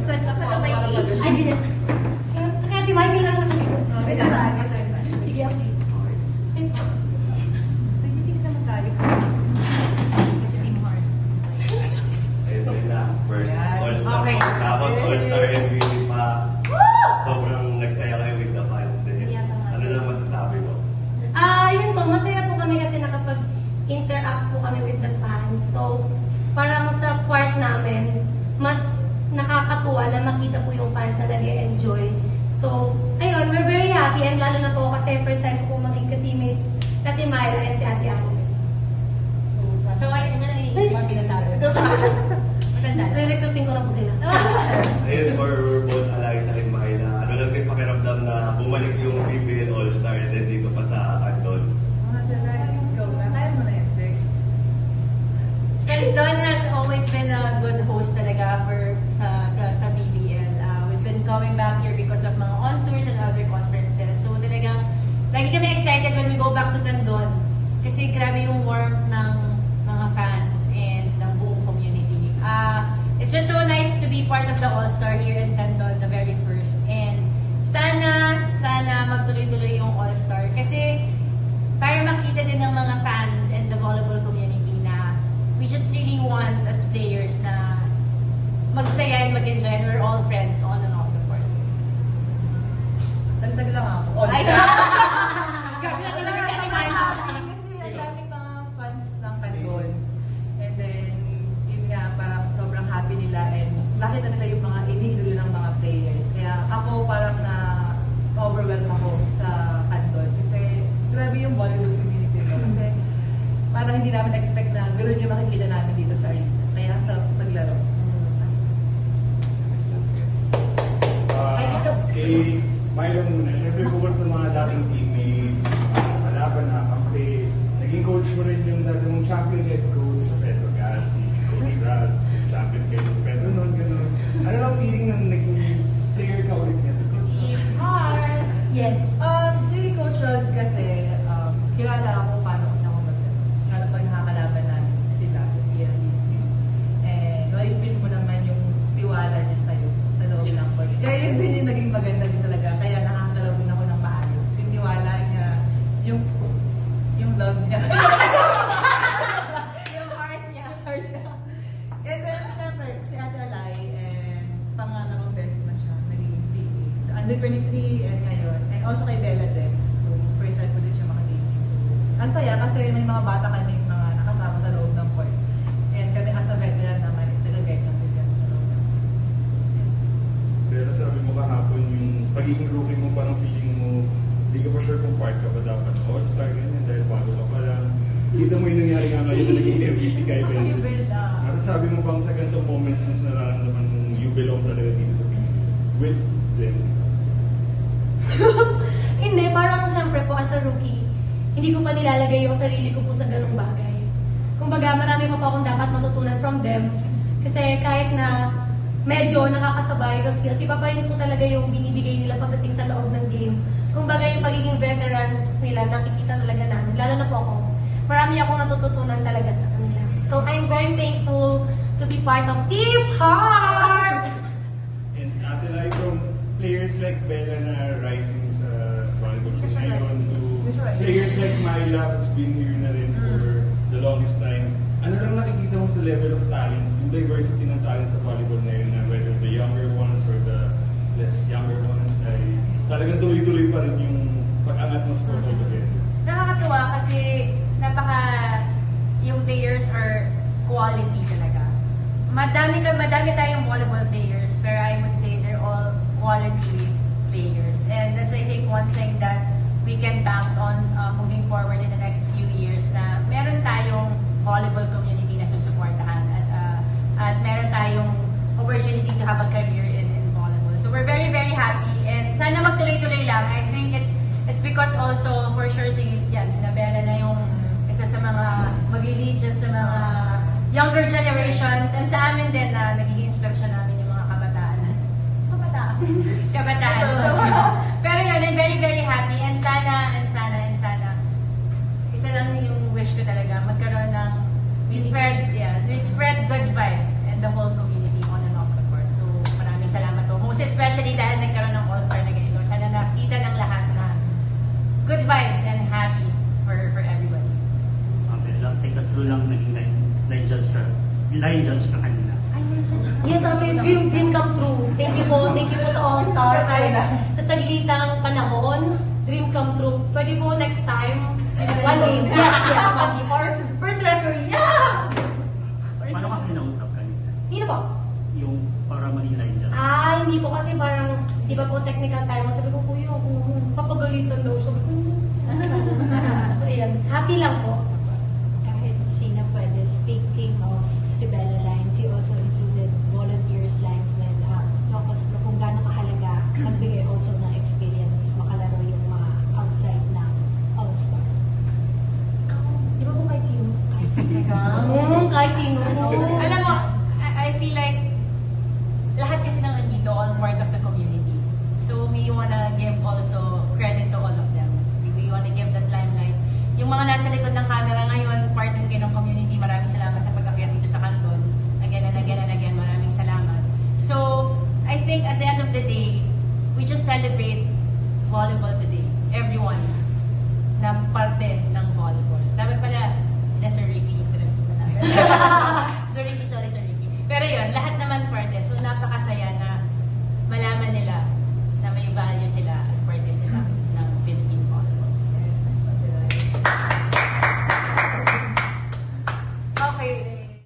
Saan ka pa ba Ay, hindi. Kaya di ba, hindi lang ako. Sige, okay. Nagtitig naman tayo. Kasi Team Heart. Ayun na. First All-Star. Okay. Tapos All-Star MVP pa. Sobrang nagsaya kayo with the fans din. Ano lang masasabi mo? Yun po, masaya po kami kasi nakapag-interact po kami with the fans. So, parang sa part namin, mas nakakatuwa na makita po yung fans na nag-enjoy. So, ayun, we're very happy and lalo na po kasi first time ko po maging ka-teammates sa Ate Myla and si Ate Anne. So, ayun na naiisip mo sinasabi. Maganda. Re-recruiting ko na po sila. Ayun, for both Eliza and Myla, ano lang din pakiramdam na bumalik yung BPL All-Star and then dito pa sa Canton? Don has always been a good host talaga sa BBL. We've been coming back here because of mga on-tours and other conferences. So talagang, lagi kami excited when we go back to Tandon. Kasi grabe yung warmth ng mga fans and ng buong community. It's just so nice to be part of the All-Star here in Tandon, the very first. And sana magtuloy-tuloy yung All-Star. Kasi para makita din ng mga fans and the volleyball community na we just really want as players na magsaya and mag-enjoy and we're all friends on and off the court. Dagdag lang ako. Ay, grabe na talaga si Ate Myla. Kasi ang daming mga fans ng Canton. And then, yun nga, parang sobrang happy nila and nakita nila yung mga iniidolo ng mga players. Kaya ako parang na-overwhelm ako sa Canton. Kasi grabe yung volleyball community ko. Kasi parang hindi namin expect na gano'n yung makikita namin dito sa arena. Kaya sa paglaro. Kay Myla muna, syempre bukod sa mga dating teammates, kalaban na kampi, naging coach mo rin yung dati mong champion head coach sa Petro Gassi, Coach Brad, champion kayo sa Petro noon, gano'n. Ano lang feeling na naging player ka ulit niya? Hi! Yes. Si Coach Rod kasi, kilala ako paano ko siya kumagano. Lalo pag nakakalaban namin sila sa PLDT. And I-feel mo naman yung tiwala niya sa'yo sa loob ng court. Kaya yun din yung naging maganda din talaga. Kaya nakakalaw din ako ng maayos. Yung tiwala niya, yung love niya. Yung heart niya. And then, syempre, si Ate Alay, and pangalawang best man siya, naging PA. Under 23 and ngayon. And also kay Bella din. So, first time ko din siya makatingin. So, ang saya kasi may mga bata kami mga nakasama sa loob ng court. And kami as a veteran naman is nag-guide lang din kami sa loob ng court. So, yun. Pero sabi mo kahapon, yung pagiging rookie mo, parang feeling mo, hindi ka pa sure kung part ka ba dapat all-star ganyan dahil bago ka pa lang. Kita mo yung nangyari nga ngayon na naging MVP kay Kasi Ben. you build Masasabi mo bang sa ganitong moments mas nararamdaman mong you belong talaga dito sa PBL? With them? Hindi, parang siyempre po as a rookie, hindi ko pa nilalagay yung sarili ko po sa ganung bagay. Kumbaga, marami pa akong dapat matutunan from them. Kasi kahit na medyo nakakasabay sa skills, iba pa rin po talaga yung binibigay nila pagdating sa loob ng game. Kumbaga, yung pagiging veterans nila, nakikita talaga namin. Lalo na po ako, marami akong natututunan talaga sa kanila. So, I'm very thankful to be part of Team Heart! And Ate Lai, from players like Bella na rising sa volleyball scene ngayon to players like Myla has been here na rin for the longest time. Ano lang nakikita mo sa level of talent, yung diversity ng talent sa volleyball ngayon na whether the younger ones or the less younger ones ay talagang tuloy-tuloy pa rin yung pag-angat ng sport altogether. Nakakatuwa kasi yung players are quality talaga. Madami tayong volleyball players, pero I would say they're all quality players. And that's, I think, one thing that we can bank on moving forward in the next few years na meron tayong volleyball community na susuportahan at meron tayong opportunity to have a career in volleyball. So we're very, very happy and sana magtuloy-tuloy lang. I think it's because also for sure si Bella na yung isa sa mga mag-lead dyan sa mga younger generations and sa amin din na nagiging inspiration namin yung mga kabataan. Kabataan. So, pero yun, I'm very, very happy and sana isa lang yung wish ko talaga magkaroon ng we spread good vibes and the whole community on and off the court. So maraming salamat po. Most especially dahil nagkaroon ng All-Star na ganito. Sana nakita ng lahat na good vibes and happy for everybody. Okay, lang, take us through lang naging line judge ka kanina. Yes, dream come true. Thank you po sa All-Star. Kahit sa saglitang panahon, dream come true. Pwede po next time, one game. Yes, one game. Or first referee. Yeah! Paano ka kinausap kanina? Hindi na po. Yung para maging line judge? Hindi po kasi parang, di ba po technical time. Sabi ko, kuya, papagalitan daw. Sabi ko, so ayan, happy lang po. Kahit sino pwede. Speaking of si Bella Lines, he also included volunteers lines when focus na kung gaano kahalaga magbigay also ng experience makalaro yung mga outside na all-star. Di ba po kahit sino? Kahit sino. Kahit sino. Alam mo, I feel like lahat kasi nang nandito, all part of the community. So we wanna give also credit to all of them. We wanna give that limelight. Yung mga nasa likod ng camera ngayon, part din kayo ng community. Maraming salamat sa pag-akyat dito sa Kanton. Again and again and again, maraming salamat. So, I think at the end of the day, we just celebrate volleyball today.